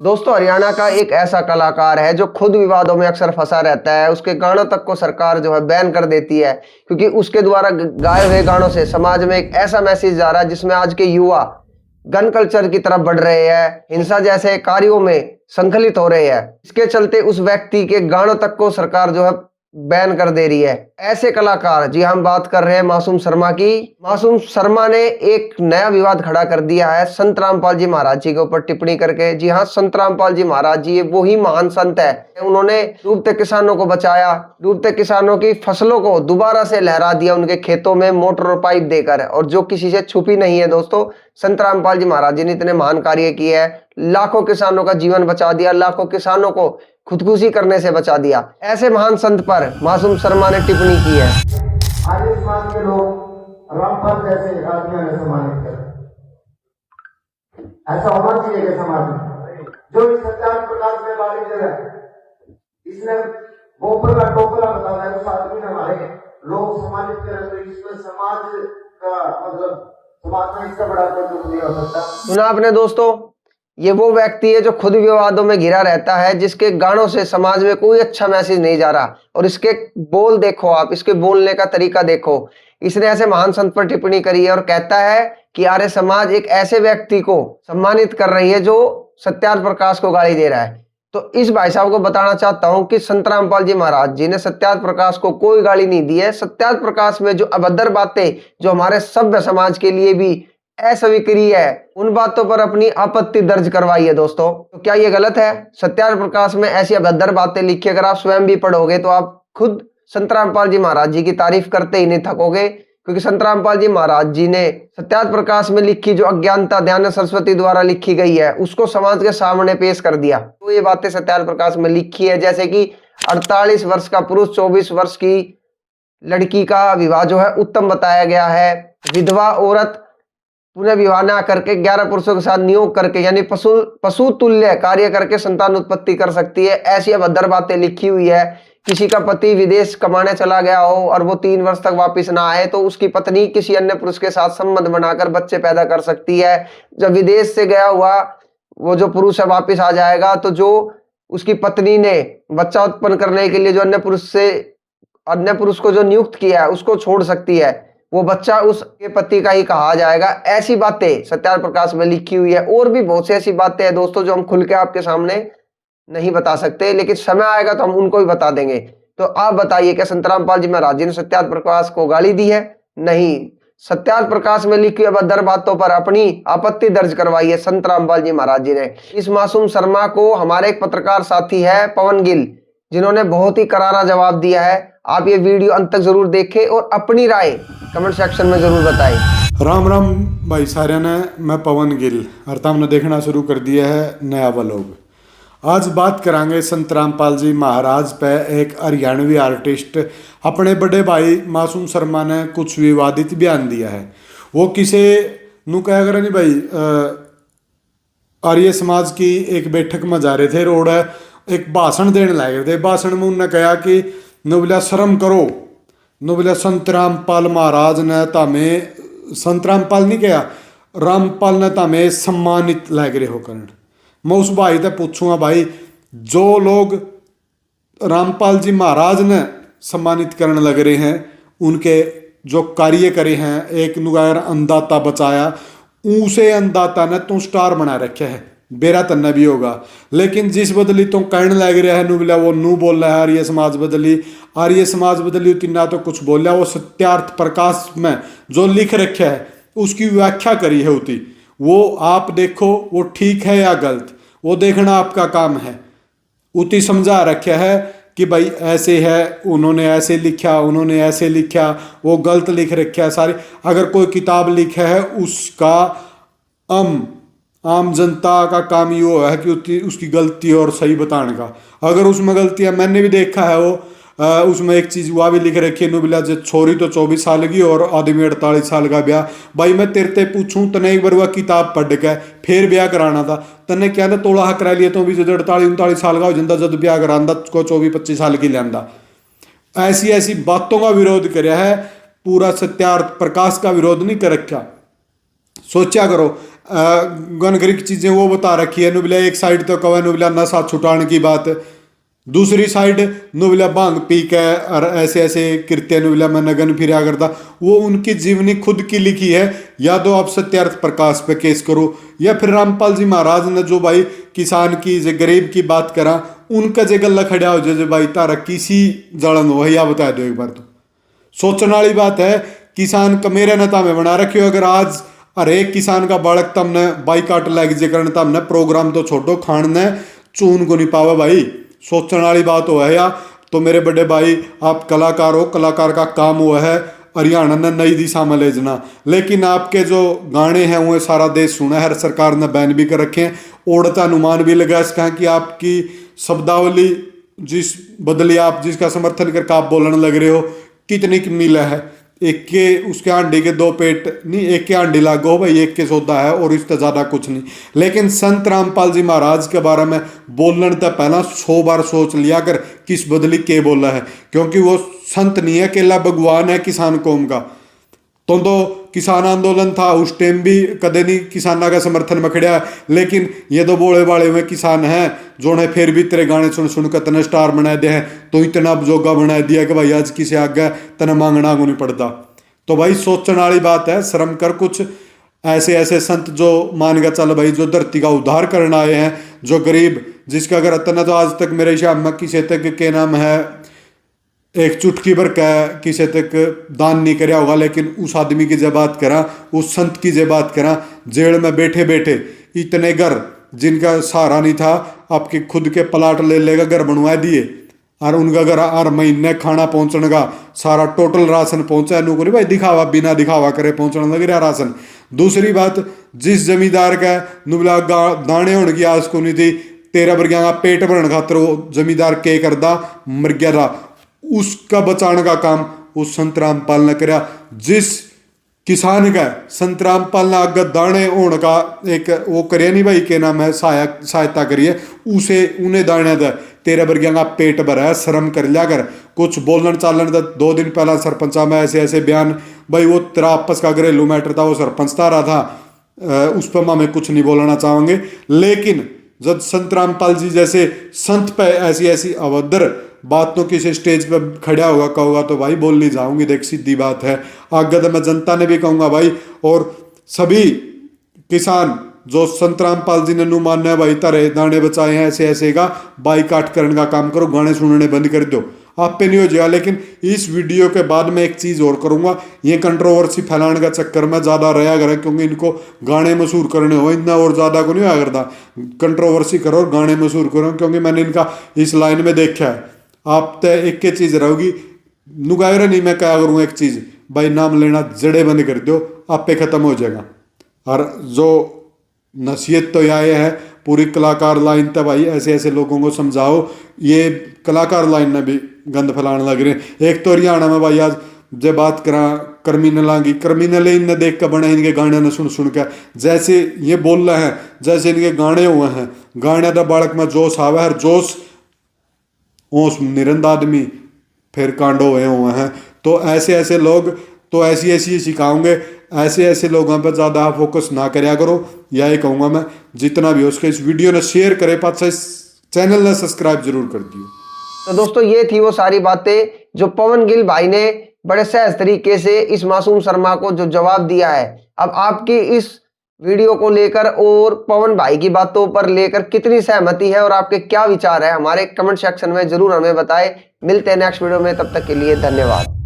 दोस्तों, हरियाणा का एक ऐसा कलाकार है जो खुद विवादों में अक्सर फंसा रहता है। उसके गानों तक को सरकार जो है बैन कर देती है, क्योंकि उसके द्वारा गाए हुए गानों से समाज में एक ऐसा मैसेज जा रहा है जिसमें आज के युवा गन कल्चर की तरफ बढ़ रहे हैं, हिंसा जैसे कार्यों में संकलित हो रहे हैं। इसके चलते उस व्यक्ति के गानों तक को सरकार जो है बैन कर दे रही है। ऐसे कलाकार, जी हम बात कर रहे हैं मासूम शर्मा की। मासूम शर्मा ने एक नया विवाद खड़ा कर दिया है संत रामपाल जी महाराज जी के ऊपर टिप्पणी करके। जी हाँ, संत रामपाल जी महाराज जी वो ही महान संत है। उन्होंने डूबते किसानों को बचाया, डूबते किसानों की फसलों को दोबारा से लहरा दिया उनके खेतों में मोटर और पाइप देकर, और जो किसी से छुपी नहीं है। दोस्तों, संत रामपाल जी महाराज जी ने इतने महान कार्य किए हैं, लाखों किसानों का जीवन बचा दिया, लाखों किसानों को खुदकुशी करने से बचा दिया। ऐसे महान संत पर मासूम शर्मा ने टिप्पणी की है। आज समाज के लोग रामपाल जैसे आदमियों ने सम्मानित कर, ऐसा होना चाहिए कि समाज में जो इस सत्याग्रह प्रकाश में वाली जगह इसने गोपर का टोकरा बताया है, उस आदमी ने हमारे लोग सम्मानित करें, तो इसमें समाज का मतलब समाज में इससे बड़ा कोई दुख नहीं हो सकता। सुना आपने दोस्तों, ये वो व्यक्ति है जो खुद विवादों में घिरा रहता है, जिसके गानों से समाज में कोई अच्छा मैसेज नहीं जा रहा। और इसके बोल देखो आप, इसके बोलने का तरीका देखो। इसने ऐसे महान संत पर टिप्पणी करी है और कहता है कि आर्य समाज एक ऐसे व्यक्ति को सम्मानित कर रही है जो सत्यार्थ प्रकाश को गाली दे रहा है। तो इस भाई साहब को बताना चाहता हूं कि संत रामपाल जी महाराज जी ने सत्यार्थ प्रकाश को कोई गाली नहीं दी है। सत्यार्थ प्रकाश में जो अभद्र बातें जो हमारे सभ्य समाज के लिए भी अस्वीकार्य है, उन बातों पर अपनी आपत्ति दर्ज करवाई है। दोस्तों, तो क्या ये गलत है? सत्यार्थ प्रकाश में ऐसी अभद्र बातें लिखी, अगर आप स्वयं भी पढ़ोगे तो आप खुद संत रामपाल जी महाराज जी की तारीफ करते ही नहीं थकोगे, क्योंकि संत रामपाल जी महाराज जी ने सत्यार्थ प्रकाश में लिखी जो अज्ञानता दयानंद सरस्वती द्वारा लिखी गई है उसको समाज के सामने पेश कर दिया। तो ये बातें सत्यार्थ प्रकाश में लिखी है, जैसे कि 48 वर्ष का पुरुष 24 वर्ष की लड़की का विवाह जो है उत्तम बताया गया है। विधवा औरत पुनः विवाह न करके 11 पुरुषों के साथ नियोग करके, यानी पशु तुल्य कार्य करके संतान उत्पत्ति कर सकती है। ऐसी अभद्र बातें लिखी हुई है। किसी का पति विदेश कमाने चला गया हो और वो 3 वर्ष तक वापस ना आए तो उसकी पत्नी किसी अन्य पुरुष के साथ संबंध बनाकर बच्चे पैदा कर सकती है। जब विदेश से गया हुआ वो जो पुरुष है वापस आ जाएगा तो जो उसकी पत्नी ने बच्चा उत्पन्न करने के लिए जो अन्य पुरुष को जो नियुक्त किया है उसको छोड़ सकती है, वो बच्चा उसके पति का ही कहा जाएगा। ऐसी बातें सत्यार्थ प्रकाश में लिखी हुई है। और भी बहुत सी ऐसी बातें हैं दोस्तों जो हम खुल के आपके सामने नहीं बता सकते, लेकिन समय आएगा तो हम उनको भी बता देंगे। तो आप बताइए, क्या संत रामपाल जी महाराज जी ने सत्यार्थ प्रकाश को गाली दी है? नहीं, सत्यार्थ प्रकाश में लिखी अभद्र बातों पर अपनी आपत्ति दर्ज करवाई है संत रामपाल जी महाराज जी ने। इस मासूम शर्मा को हमारे एक पत्रकार साथी है पवन गिल, जिन्होंने बहुत ही करारा जवाब दिया है। आप ये वीडियो अंत तक जरूर देखें और अपनी राय कमेंट सेक्शन में जरूर बताएं। राम राम भाई सारे ने, मैं पवन गिल और हमने देखना शुरू कर दिया है नया व्लॉग। आज बात करांगे संत रामपाल जी महाराज पे। एक हरियाणवी आर्टिस्ट अपने बड़े भाई मासूम शर्मा ने कुछ विवादित बयान दिया है। वो किसे नू कह कर नहीं भाई, आर्य समाज की एक बैठक में जा रहे थे, रोड एक भाषण देने लगे थे। भाषण में उन्होंने कहा कि नुबला शर्म करो, नुबला संत रामपाल महाराज ने तमें, संत रामपाल नहीं कहा, रामपाल ने तमें सम्मानित लग रहे हो करण। मैं उस भाई से पूछूंगा, भाई जो लोग रामपाल जी महाराज ने सम्मानित करने लग रहे हैं, उनके जो कार्य करे हैं, एक नुगायर अंदाता बचाया, उसे अंदाता ने तू स्टार बना रखे है, बेरा तन्ना भी होगा। लेकिन जिस बदली तो कहने लग रहा है नुबला, वो नू बोल रहा है आर्य समाज बदली, आर्य समाज बदली उतनी ना तो कुछ बोल रहा। वो सत्यार्थ प्रकाश में जो लिख रखे है उसकी व्याख्या करी है उती, वो आप देखो वो ठीक है या गलत, वो देखना आपका काम है। उती समझा रखा है कि भाई ऐसे है, उन्होंने ऐसे लिखा, उन्होंने ऐसे लिखा, वो गलत लिख रखा है सारी। अगर कोई किताब लिखा है उसका आम जनता का काम ये है कि उसकी गलती और सही बताने का। अगर उसमें गलतियां, मैंने भी देखा है वो उसमें एक चीज हुआ भी लिख रखी है नुबिला, जो छोरी तो 24 साल की और आदमी 48 साल का ब्याह। भाई मैं तेरे ते पूछूं, तने एक बार वह किताब पढ़ के फिर ब्याह कराना था, तने क्या था तोड़ा हक करा लिया तो भी 48-39 साल का हो जाता जब ब्याह करांदा को 24-25 साल की लिया। ऐसी ऐसी बातों का विरोध कराया है, पूरा सत्यार्थ प्रकाश का विरोध नहीं कर रखा। सोचा करो, गनगरिक चीजें वो बता रखी है। नुबला एक साइड तो कवा नुबला नशा छुटाने की बात, दूसरी साइड नुबला भांग पी के और ऐसे ऐसे कृत्य नुबला में नगन फिरा करता। वो उनकी जीवनी खुद की लिखी है। या तो आप सत्यार्थ प्रकाश पे केस करो, या फिर रामपाल जी महाराज ने जो भाई किसान की जे गरीब की बात करा, उनका जे गला खड़ा हो जे भाई तारा किसी जलन हो, या बता दो एक बार। तो सोचने वाली बात है। किसान का मेरे नेता में बना रखे हो। अगर आज अरे किसान का बालक तमने बाइकाट लग जे करने तमने प्रोग्राम तो छोटो खान ने चून को नहीं पावा भाई। सोचने वाली बात हो है। या तो मेरे बड़े भाई आप कलाकार हो, कलाकार का काम हुआ है हरियाणा ने नई दिशा में ले जाना, लेकिन आपके जो गाने हैं वो सारा देश सुना है। सरकार ने बैन भी कर रखे हैं। ओढ़ता अनुमान भी लगा इसका कि आपकी शब्दावली जिस बदली आप जिसका समर्थन करके आप बोलने लग रहे हो, कितनी की मिला है। एक के उसके आंडी के दो पेट नहीं, एक के आंडी लागो भाई, एक के सौदा है और इससे ज्यादा कुछ नहीं। लेकिन संत रामपाल जी महाराज के बारे में बोलने तो पहला 100 बार सोच लिया कर किस बदली के बोला है, क्योंकि वो संत नहीं है, अकेला भगवान है किसान कौम का। तो किसान आंदोलन था उस टाइम भी कदे नहीं किसाना का समर्थन में खड़ा है। लेकिन ये तो बोले बाले हुए किसान हैं जो ने फिर भी तेरे गाने सुन सुन कर तना स्टार बना दिया है, तो इतना जोगा बना दिया कि भाई आज किसी आगे तना मांगना को नहीं पड़ता। तो भाई सोचने वाली बात है। शर्म कर। कुछ ऐसे ऐसे संत जो मान के चल भाई जो धरती का उद्धार करने आए हैं, जो गरीब जिसका अगर इतना तो आज तक मेरे हिसाब में किसी तक के नाम है एक चुटकी भर का किसी तक दान नहीं कराया होगा। लेकिन उस आदमी की जब बात करा, उस संत की जब बात करा, जेल में बैठे बैठे इतने घर जिनका सहारा नहीं था, आपके खुद के प्लाट ले लेगा घर बनवा दिए, और उनका घर हर महीने खाना पहुंचने का सारा टोटल राशन पहुंचा। नौकरी भाई दिखावा बिना दिखावा करे पहुंचने लग रहा राशन। दूसरी बात, जिस जमींदार का नुबला दाने होने की आस को नहीं थी, 13 वर्गिया का पेट भरने खातर वो जमींदार के करदा मर गया था, उसका बचाने का काम उस संत रामपाल ने करा। जिस किसान का संत रामपाल ने आगे दाने होने का एक वो करे नहीं भाई, के नाम है सहायता करिए, उसे उन्हें दाने दे 13 वर्गिया का पेट भरा है। शर्म कर लिया कर। कुछ बोलन चालन दे। 2 दिन पहला सरपंचा में ऐसे ऐसे बयान, भाई वो तेरा आपस का घरेलू मैटर था, वो सरपंच तारा था, उस पर मैं कुछ नहीं बोलना चाहूंगे। लेकिन जब संत रामपाल जी जैसे संत पे ऐसी ऐसी अभद्र बातों किसी स्टेज पे खड़ा होगा कहूँगा तो भाई बोल नहीं जाऊंगी। देख सीधी बात है। आगे तो मैं जनता ने भी कहूँगा भाई, और सभी किसान जो संत रामपाल जी ने नु मानना है भाई तारे दाने बचाए हैं ऐसे ऐसे का बाइकाट करने का काम करो, गाने सुनने बंद कर दो, आप पे नहीं हो जाएगा। लेकिन इस वीडियो के बाद मैं एक चीज और करूंगा, ये कंट्रोवर्सी फैलाने का चक्कर में ज्यादा रहा करे, क्योंकि इनको गाने मशहूर करने हो, इतना और ज्यादा को नहीं होया करता। कंट्रोवर्सी करो और गाने मशहूर करो, क्योंकि मैंने इनका इस लाइन में देखा है। आप तय एक के चीज रहोगी नुगायर नहीं, मैं क्या करूँगा एक चीज भाई, नाम लेना जड़े बंद कर दो, आप पे खत्म हो जाएगा। और जो नसीहत तो यह है पूरी कलाकार लाइन तक भाई ऐसे ऐसे लोगों को समझाओ। ये कलाकार लाइन में भी गंद फैलाने लग रहे हैं। एक तो हरियाणा में भाई आज जब बात करा क्रिमिनल की, क्रिमिनल इनने देख कर बने इनके गाने न सुन सुन कर, जैसे ये बोल रहे हैं जैसे इनके गाने हुए हैं, गाने का बालक में जोश आवा है, जोश ओस निरंद आदमी फिर कांडो हुए हैं। तो ऐसे ऐसे लोग तो ऐसी ऐसी सिखाओगे, ऐसे ऐसे लोगों पर ज़्यादा फोकस ना करया करो। यही कहूँगा मैं, जितना भी हो उसके इस वीडियो ने शेयर करे, पास इस चैनल ने सब्सक्राइब जरूर कर दियो। तो दोस्तों ये थी वो सारी बातें जो पवन गिल भाई ने बड़े सहज तरीके से इस मासूम शर्मा को जो जवाब दिया है। अब आपकी इस वीडियो को लेकर और पवन भाई की बातों पर लेकर कितनी सहमति है और आपके क्या विचार है, हमारे कमेंट सेक्शन में जरूर हमें बताएं। मिलते हैं नेक्स्ट वीडियो में, तब तक के लिए धन्यवाद।